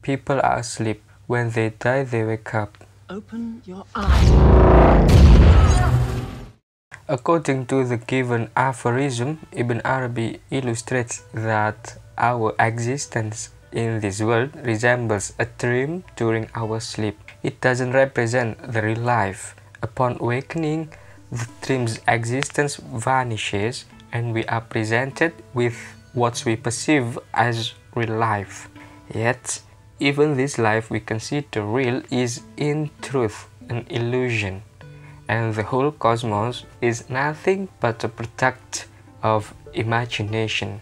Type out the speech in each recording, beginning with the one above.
People are asleep. When they die, they wake up. Open your eyes. According to the given aphorism, Ibn Arabi illustrates that our existence in this world resembles a dream during our sleep. It doesn't represent the real life. Upon awakening, the dream's existence vanishes and we are presented with what we perceive as real life. Yet, even this life we consider real is in truth an illusion, and the whole cosmos is nothing but a product of imagination.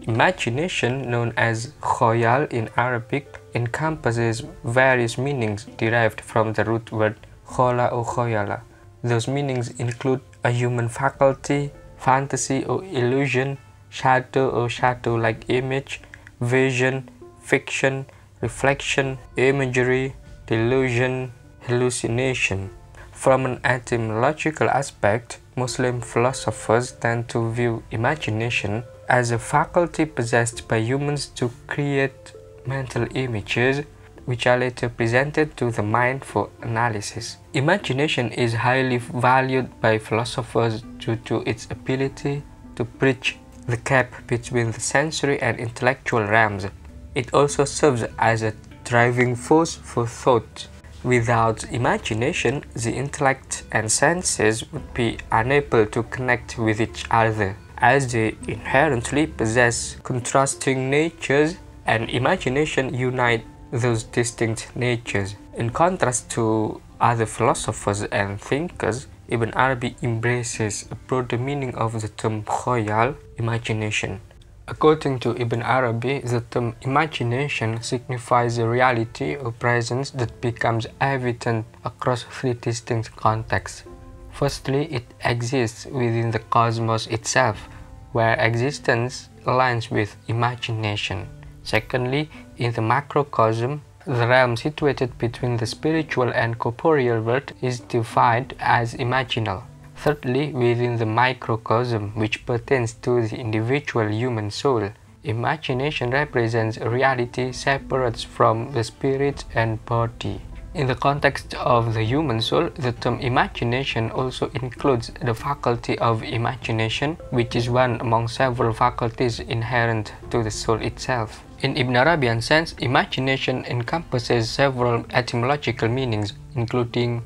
Imagination, known as al-khayal in Arabic, encompasses various meanings derived from the root word khala or khayala. Those meanings include a human faculty, fantasy or illusion, shadow or shadow-like image, vision, fiction, reflection, imagery, delusion, hallucination. From an etymological aspect, Muslim philosophers tend to view imagination as a faculty possessed by humans to create mental images which are later presented to the mind for analysis. Imagination is highly valued by philosophers due to its ability to bridge the gap between the sensory and intellectual realms. It also serves as a driving force for thought. Without imagination, the intellect and senses would be unable to connect with each other, as they inherently possess contrasting natures, and imagination unites those distinct natures. In contrast to other philosophers and thinkers, Ibn Arabi embraces a broader meaning of the term khayal, imagination. According to Ibn Arabi, the term imagination signifies a reality or presence that becomes evident across three distinct contexts. Firstly, it exists within the cosmos itself, where existence aligns with imagination. Secondly, in the macrocosm, the realm situated between the spiritual and corporeal world is defined as imaginal. Thirdly, within the microcosm, which pertains to the individual human soul, imagination represents a reality separate from the spirit and body. In the context of the human soul, the term imagination also includes the faculty of imagination, which is one among several faculties inherent to the soul itself. In Ibn Arabian sense, imagination encompasses several etymological meanings, including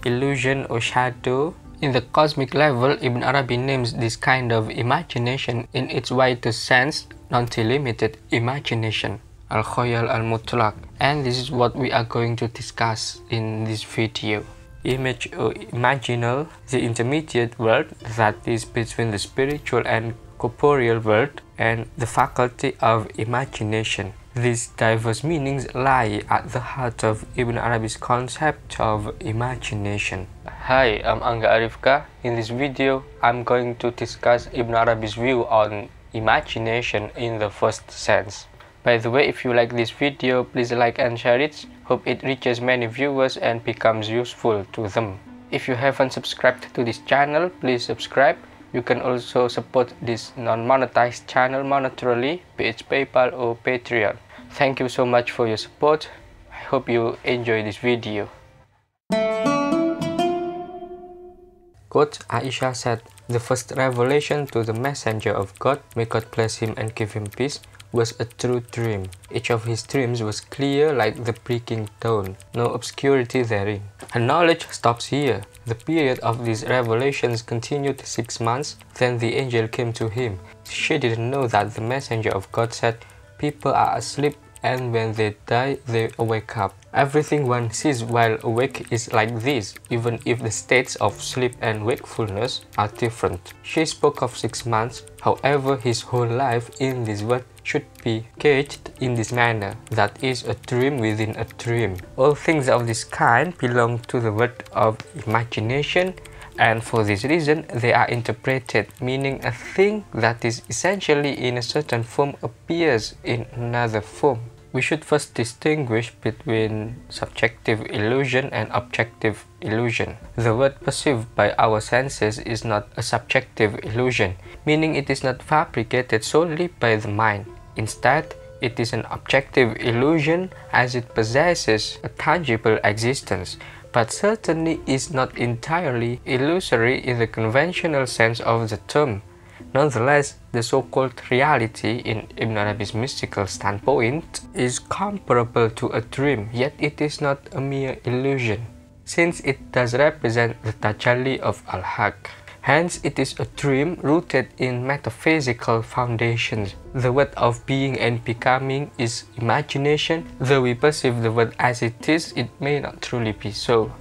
illusion or shadow. In the cosmic level, Ibn Arabi names this kind of imagination in its widest sense nondelimited imagination, al-khayal, al-mutlaq, and this is what we are going to discuss in this video. Image or imaginal, the intermediate world that is between the spiritual and corporeal world, and the faculty of imagination. These diverse meanings lie at the heart of Ibn Arabi's concept of imagination. Hi, I'm Angga Arifka. In this video, I'm going to discuss Ibn Arabi's view on imagination in the first sense. By the way, if you like this video, please like and share it. Hope it reaches many viewers and becomes useful to them. If you haven't subscribed to this channel, please subscribe. You can also support this non-monetized channel monetarily, be it PayPal or Patreon. Thank you so much for your support. I hope you enjoy this video. Quote, Aisha said, "The first revelation to the messenger of God, may God bless him and give him peace, was a true dream. Each of his dreams was clear like the breaking dawn, no obscurity therein. Her knowledge stops here. The period of these revelations continued 6 months, then the angel came to him. She didn't know that the messenger of God said, people are asleep, and when they die, they wake up. Everything one sees while awake is like this, even if the states of sleep and wakefulness are different." She spoke of 6 months, however, his whole life in this world should be gauged in this manner, that is, a dream within a dream. All things of this kind belong to the world of imagination, and for this reason they are interpreted, meaning a thing that is essentially in a certain form appears in another form. We should first distinguish between subjective illusion and objective illusion. The world perceived by our senses is not a subjective illusion, meaning it is not fabricated solely by the mind. Instead, it is an objective illusion as it possesses a tangible existence, but certainly is not entirely illusory in the conventional sense of the term. Nonetheless, the so-called reality in Ibn Arabi's mystical standpoint is comparable to a dream, yet it is not a mere illusion, since it does represent the tajalli of al-Haq. Hence, it is a dream rooted in metaphysical foundations. The world of being and becoming is imagination. Though we perceive the world as it is, it may not truly be so.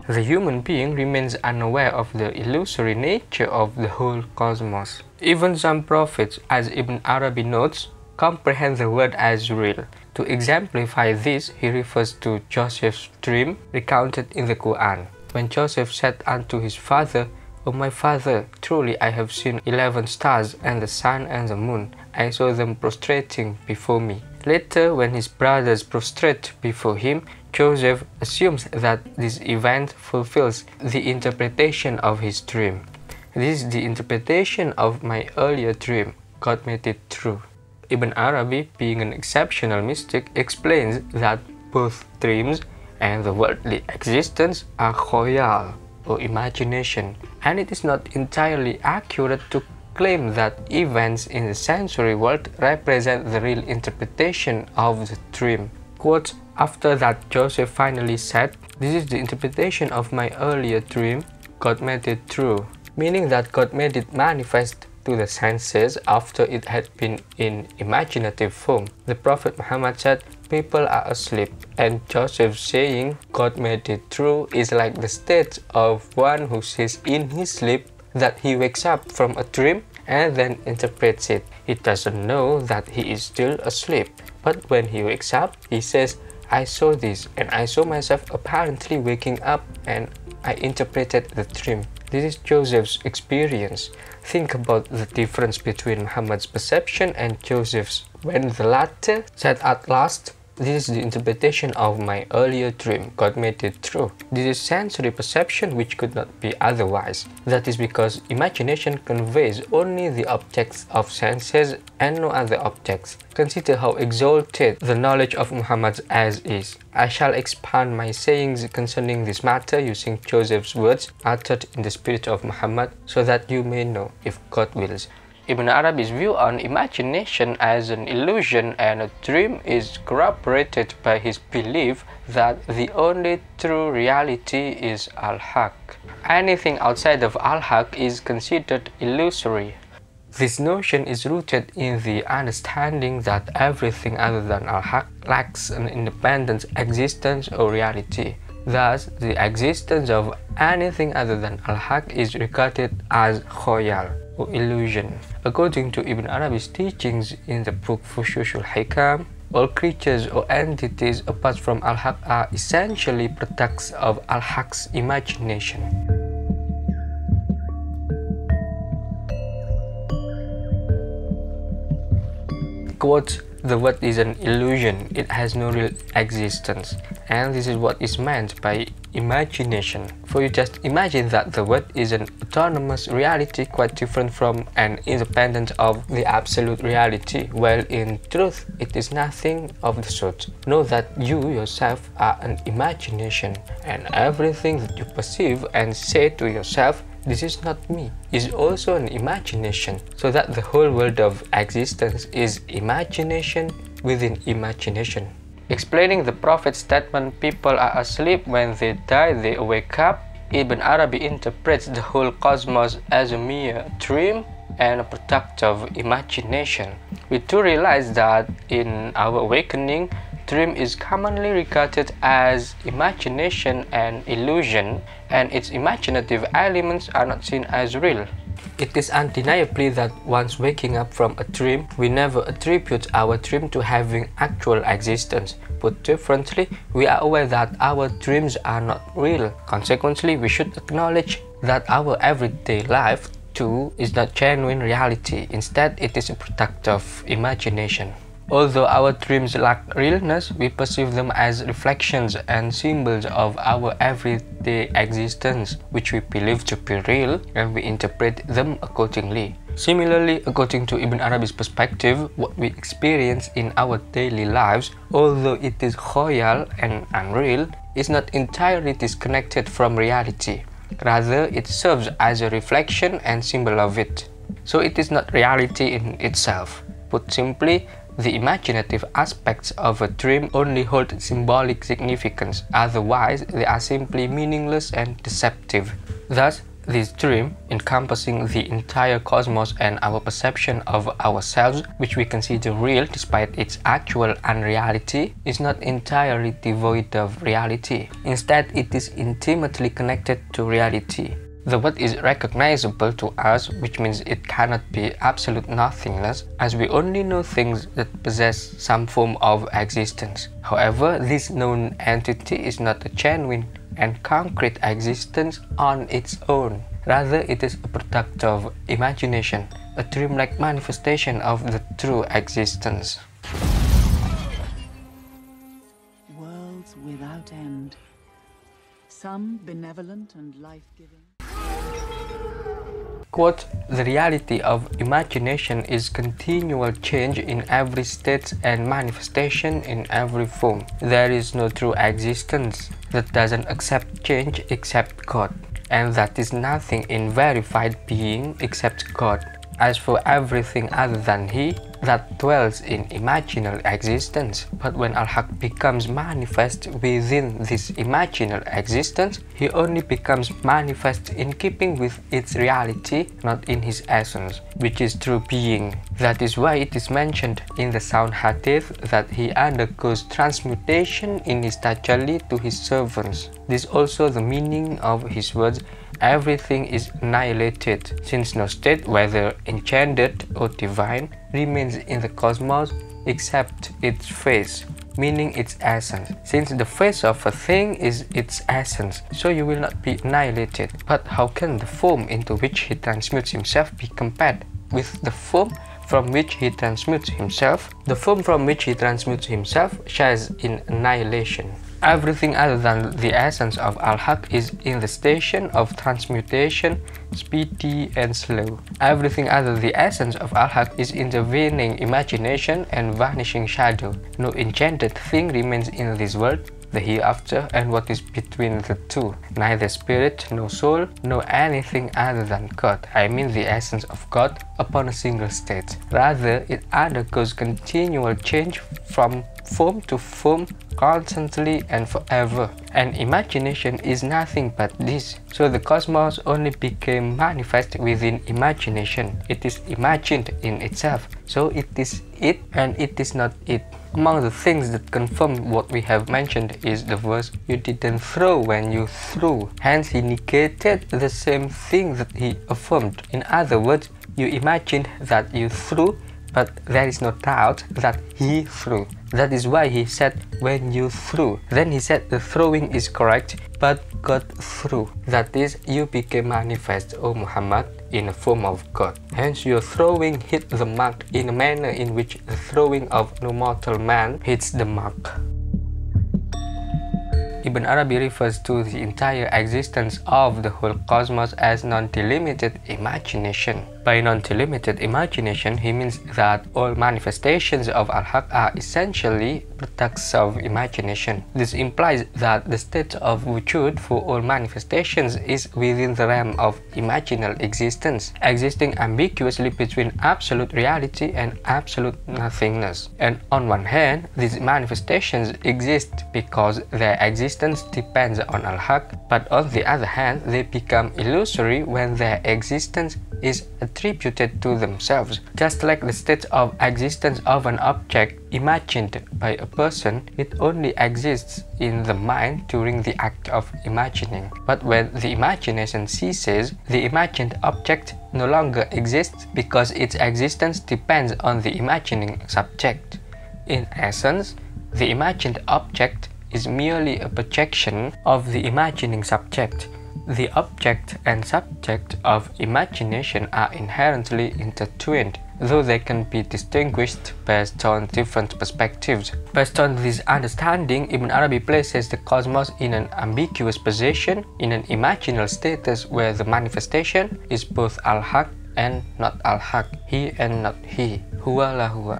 The human being remains unaware of the illusory nature of the whole cosmos. Even some prophets, as Ibn Arabi notes, comprehend the world as real. To exemplify this, he refers to Joseph's dream recounted in the Quran, when Joseph said unto his father, "O my father, truly I have seen 11 stars and the sun and the moon. I saw them prostrating before me." Later, when his brothers prostrate before him, Joseph assumes that this event fulfills the interpretation of his dream. This is the interpretation of my earlier dream. God made it true. Ibn Arabi, being an exceptional mystic, explains that both dreams and the worldly existence are khayal, or imagination, and it is not entirely accurate to claim that events in the sensory world represent the real interpretation of the dream. Quote, after that Joseph finally said, "This is the interpretation of my earlier dream. God made it true," meaning that God made it manifest to the senses after it had been in imaginative form. The Prophet Muhammad said, "People are asleep," and Joseph saying, "God made it true," is like the state of one who says in his sleep that he wakes up from a dream and then interprets it. He doesn't know that he is still asleep, but when he wakes up, he says, "I saw this, and I saw myself apparently waking up, and I interpreted the dream." This is Joseph's experience. Think about the difference between Muhammad's perception and Joseph's, when the latter said at last, "This is the interpretation of my earlier dream. God made it true." This is sensory perception which could not be otherwise. That is because imagination conveys only the objects of senses and no other objects. Consider how exalted the knowledge of Muhammad as is. I shall expand my sayings concerning this matter using Joseph's words uttered in the spirit of Muhammad so that you may know, if God wills. Ibn Arabi's view on imagination as an illusion and a dream is corroborated by his belief that the only true reality is al-Haq. Anything outside of al-Haq is considered illusory. This notion is rooted in the understanding that everything other than al-Haq lacks an independent existence or reality. Thus, the existence of anything other than al-Haq is regarded as khayal, or illusion. According to Ibn Arabi's teachings in the book Fusus al-Hikam, all creatures or entities apart from al-Haq are essentially products of al-Haq's imagination. Quote, "The world is an illusion, it has no real existence," and this is what is meant by imagination. For you just imagine that the world is an autonomous reality quite different from and independent of the absolute reality, while in truth it is nothing of the sort. Know that you yourself are an imagination, and everything that you perceive and say to yourself, "This is not me," is also an imagination, so that the whole world of existence is imagination within imagination. Explaining the Prophet's statement, "People are asleep, when they die they wake up," Ibn Arabi interprets the whole cosmos as a mere dream and a product of imagination. We do realize that in our awakening, dream is commonly regarded as imagination and illusion, and its imaginative elements are not seen as real. It is undeniably that once waking up from a dream, we never attribute our dream to having actual existence. Put differently, we are aware that our dreams are not real. Consequently, we should acknowledge that our everyday life too, is not genuine reality. Instead, it is a product of imagination. Although our dreams lack realness, we perceive them as reflections and symbols of our everyday existence, which we believe to be real, and we interpret them accordingly. Similarly, according to Ibn Arabi's perspective, what we experience in our daily lives, although it is khayal and unreal, is not entirely disconnected from reality. Rather, it serves as a reflection and symbol of it. So it is not reality in itself. Put simply, the imaginative aspects of a dream only hold symbolic significance, otherwise they are simply meaningless and deceptive. Thus, this dream, encompassing the entire cosmos and our perception of ourselves, which we consider real despite its actual unreality, is not entirely devoid of reality. Instead, it is intimately connected to reality. The what is recognizable to us, which means it cannot be absolute nothingness, as we only know things that possess some form of existence. However, this known entity is not a genuine and concrete existence on its own. Rather, it is a product of imagination, a dreamlike manifestation of the true existence. Worlds without end. Some benevolent and life-giving. Quote, the reality of imagination is continual change in every state and manifestation in every form. There is no true existence that doesn't accept change except God, and that is nothing in verified being except God. As for everything other than He, that dwells in imaginal existence. But when al-Haq becomes manifest within this imaginal existence, He only becomes manifest in keeping with its reality, not in His essence, which is true being. That is why it is mentioned in the sound hadith that He undergoes transmutation in His tajalli to His servants. This is also the meaning of His words, everything is annihilated, since no state, whether enchanted or divine, remains in the cosmos except its face, meaning its essence. Since the face of a thing is its essence, so you will not be annihilated. But how can the form into which He transmutes Himself be compared with the form from which He transmutes Himself? The form from which He transmutes Himself shares in annihilation. Everything other than the essence of al-Haq is in the station of transmutation, speedy and slow. Everything other than the essence of al-Haq is intervening imagination and vanishing shadow. No enchanted thing remains in this world, the hereafter, and what is between the two. Neither spirit, nor soul, nor anything other than God, I mean the essence of God, upon a single state. Rather, it undergoes continual change from form to form, constantly and forever. And imagination is nothing but this. So the cosmos only became manifest within imagination. It is imagined in itself. So it is it and it is not it. Among the things that confirm what we have mentioned is the verse, you didn't throw when you threw. Hence He negated the same thing that He affirmed. In other words, you imagined that you threw, but there is no doubt that He threw. That is why He said, when you threw. Then He said the throwing is correct, but God threw. That is, you became manifest, O Muhammad, in the form of God. Hence your throwing hit the mark in a manner in which the throwing of no mortal man hits the mark. Ibn Arabi refers to the entire existence of the whole cosmos as non-delimited imagination. By non-delimited imagination, he means that all manifestations of al-Haq are essentially products of imagination. This implies that the state of wujud for all manifestations is within the realm of imaginal existence, existing ambiguously between absolute reality and absolute nothingness. And on one hand, these manifestations exist because their existence depends on al-Haq, but on the other hand, they become illusory when their existence is attributed to themselves. Just like the state of existence of an object imagined by a person, it only exists in the mind during the act of imagining. But when the imagination ceases, the imagined object no longer exists because its existence depends on the imagining subject. In essence, the imagined object is merely a projection of the imagining subject. The object and subject of imagination are inherently intertwined, though they can be distinguished based on different perspectives. Based on this understanding, Ibn Arabi places the cosmos in an ambiguous position, in an imaginal status where the manifestation is both al-haq and not al-haq, he and not he, huwa la huwa.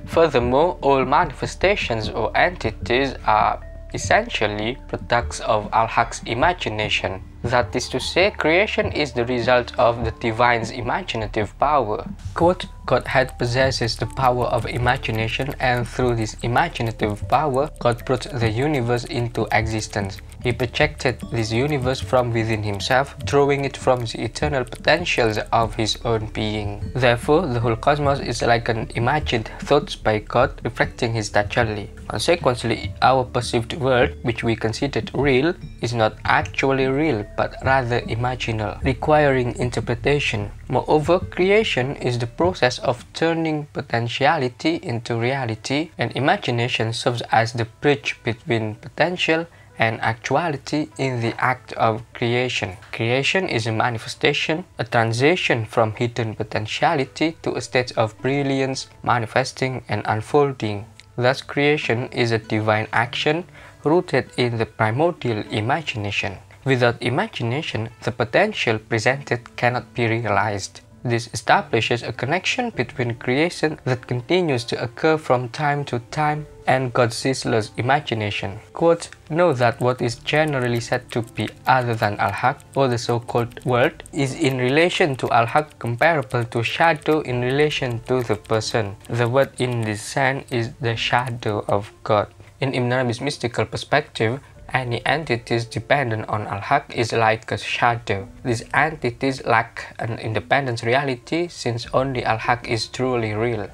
Furthermore, all manifestations or entities are essentially products of al-haq's imagination. That is to say, creation is the result of the divine's imaginative power. Quote, Godhead possesses the power of imagination, and through this imaginative power, God brought the universe into existence. He projected this universe from within himself, drawing it from the eternal potentials of his own being. Therefore, the whole cosmos is like an imagined thought by God, reflecting his tajalli. Consequently, our perceived world, which we considered real, is not actually real, but rather imaginal, requiring interpretation. Moreover, creation is the process of turning potentiality into reality, and imagination serves as the bridge between potential and actuality in the act of creation. Creation is a manifestation, a transition from hidden potentiality to a state of brilliance, manifesting and unfolding. Thus, creation is a divine action rooted in the primordial imagination. Without imagination, the potential presented cannot be realized. This establishes a connection between creation that continues to occur from time to time and God's ceaseless imagination. Quote, know that what is generally said to be other than al-haq, or the so-called world, is in relation to al-haq comparable to shadow in relation to the person. The word in this sense is the shadow of God. In Ibn Arabi's mystical perspective, any entities dependent on al-haq is like a shadow. These entities lack an independent reality since only al-haq is truly real.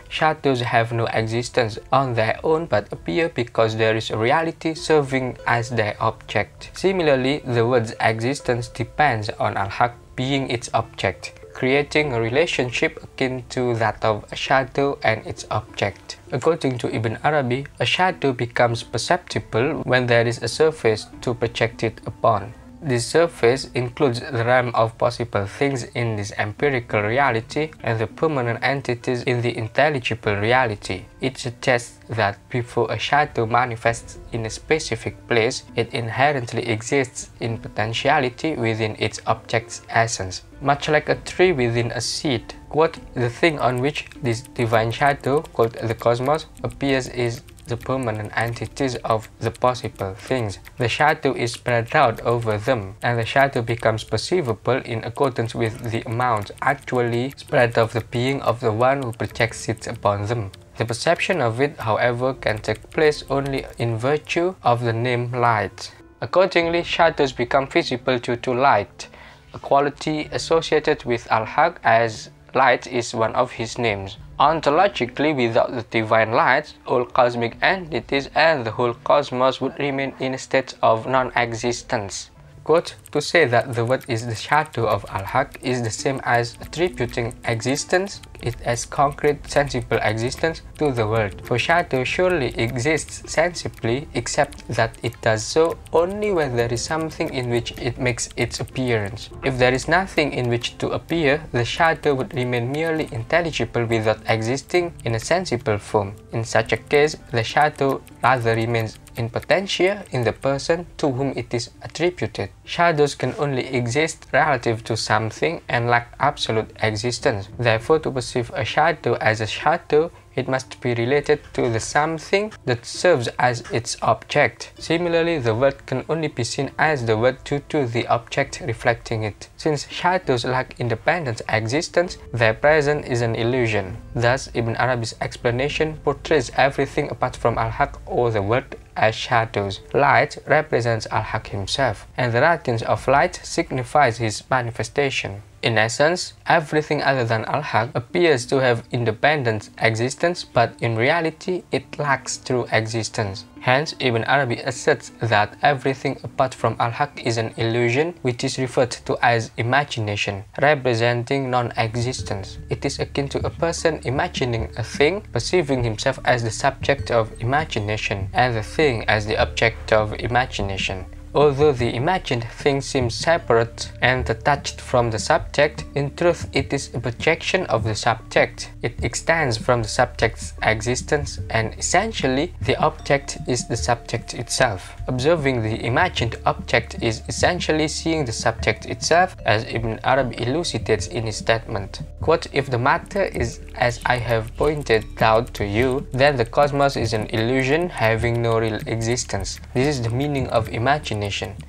Shadows have no existence on their own but appear because there is a reality serving as their object. Similarly, the word's existence depends on al-haq being its object, creating a relationship akin to that of a shadow and its object. According to Ibn Arabi, a shadow becomes perceptible when there is a surface to project it upon. This surface includes the realm of possible things in this empirical reality and the permanent entities in the intelligible reality. It suggests that before a shadow manifests in a specific place, it inherently exists in potentiality within its object's essence. Much like a tree within a seed, quote, the thing on which this divine shadow, called the cosmos, appears is the permanent entities of the possible things. The shadow is spread out over them, and the shadow becomes perceivable in accordance with the amount actually spread of the being of the one who projects it upon them. The perception of it, however, can take place only in virtue of the name light. Accordingly, shadows become visible due to light, a quality associated with al-haq, as light is one of his names. Ontologically, without the divine light, all cosmic entities and the whole cosmos would remain in a state of non-existence. Quote, to say that the word is the shadow of al-haq is the same as attributing existence, it as concrete, sensible existence, to the world. For shadow surely exists sensibly, except that it does so only when there is something in which it makes its appearance. If there is nothing in which to appear, the shadow would remain merely intelligible without existing in a sensible form. In such a case, the shadow rather remains in potentia in the person to whom it is attributed. Shadows can only exist relative to something and lack absolute existence. Therefore, to perceive a shadow as a shadow, it must be related to the something that serves as its object. Similarly, the word can only be seen as the word due to the object reflecting it. Since shadows lack independent existence, their presence is an illusion. Thus, Ibn Arabi's explanation portrays everything apart from al-haq or the word as shadows. Light represents al-haq himself, and the radiance of light signifies his manifestation. In essence, everything other than al-haq appears to have independent existence, but in reality it lacks true existence. Hence, Ibn Arabi asserts that everything apart from al-haq is an illusion, which is referred to as imagination, representing non-existence. It is akin to a person imagining a thing, perceiving himself as the subject of imagination, and the thing as the object of imagination. Although the imagined thing seems separate and detached from the subject, in truth it is a projection of the subject. It extends from the subject's existence, and essentially the object is the subject itself. Observing the imagined object is essentially seeing the subject itself, as Ibn Arabi elucidates in his statement. Quote, "If the matter is as I have pointed out to you, then the cosmos is an illusion having no real existence. This is the meaning of imagination.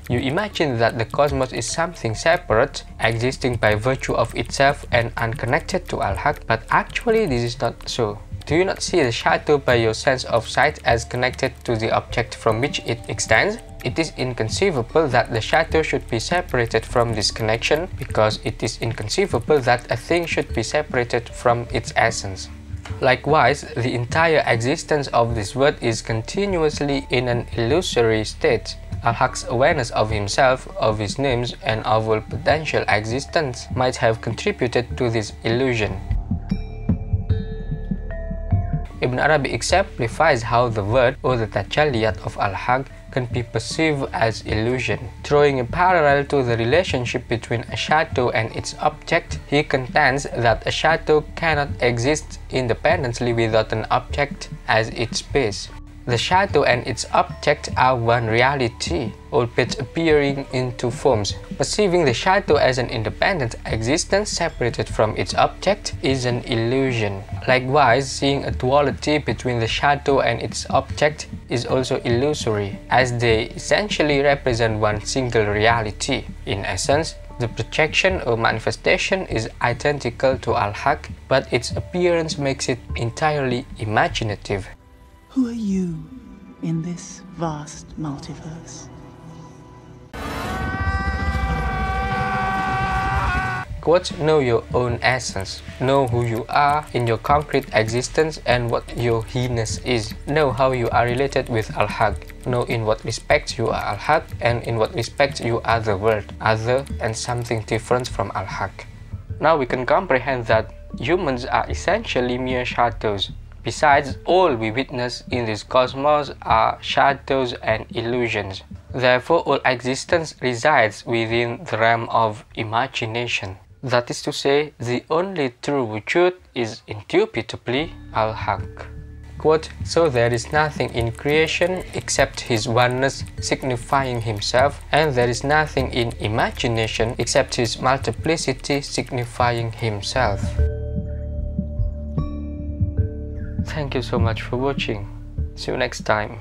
You imagine that the cosmos is something separate, existing by virtue of itself and unconnected to al-haq, but actually this is not so. Do you not see the shadow by your sense of sight as connected to the object from which it extends? It is inconceivable that the shadow should be separated from this connection, because it is inconceivable that a thing should be separated from its essence. Likewise, the entire existence of this world is continuously in an illusory state. Al-Haq's awareness of himself, of his names, and of all potential existence might have contributed to this illusion." Ibn Arabi exemplifies how the word or the tajalliyat of al-haq can be perceived as illusion. Drawing a parallel to the relationship between a shadow and its object, he contends that a shadow cannot exist independently without an object as its base. The shadow and its object are one reality, albeit appearing in two forms. Perceiving the shadow as an independent existence separated from its object is an illusion. Likewise, seeing a duality between the shadow and its object is also illusory, as they essentially represent one single reality. In essence, the projection or manifestation is identical to al-haq, but its appearance makes it entirely imaginative. Who are you in this vast multiverse? Quote, "Know your own essence. Know who you are in your concrete existence and what your he-ness is. Know how you are related with al-haq. Know in what respects you are al-haq and in what respects you are the world, other and something different from al-haq." Now we can comprehend that humans are essentially mere shadows. Besides, all we witness in this cosmos are shadows and illusions. Therefore, all existence resides within the realm of imagination. That is to say, the only true wujud is indubitably al-haq. Quote, "So there is nothing in creation except his oneness signifying himself, and there is nothing in imagination except his multiplicity signifying himself." Thank you so much for watching. See you next time.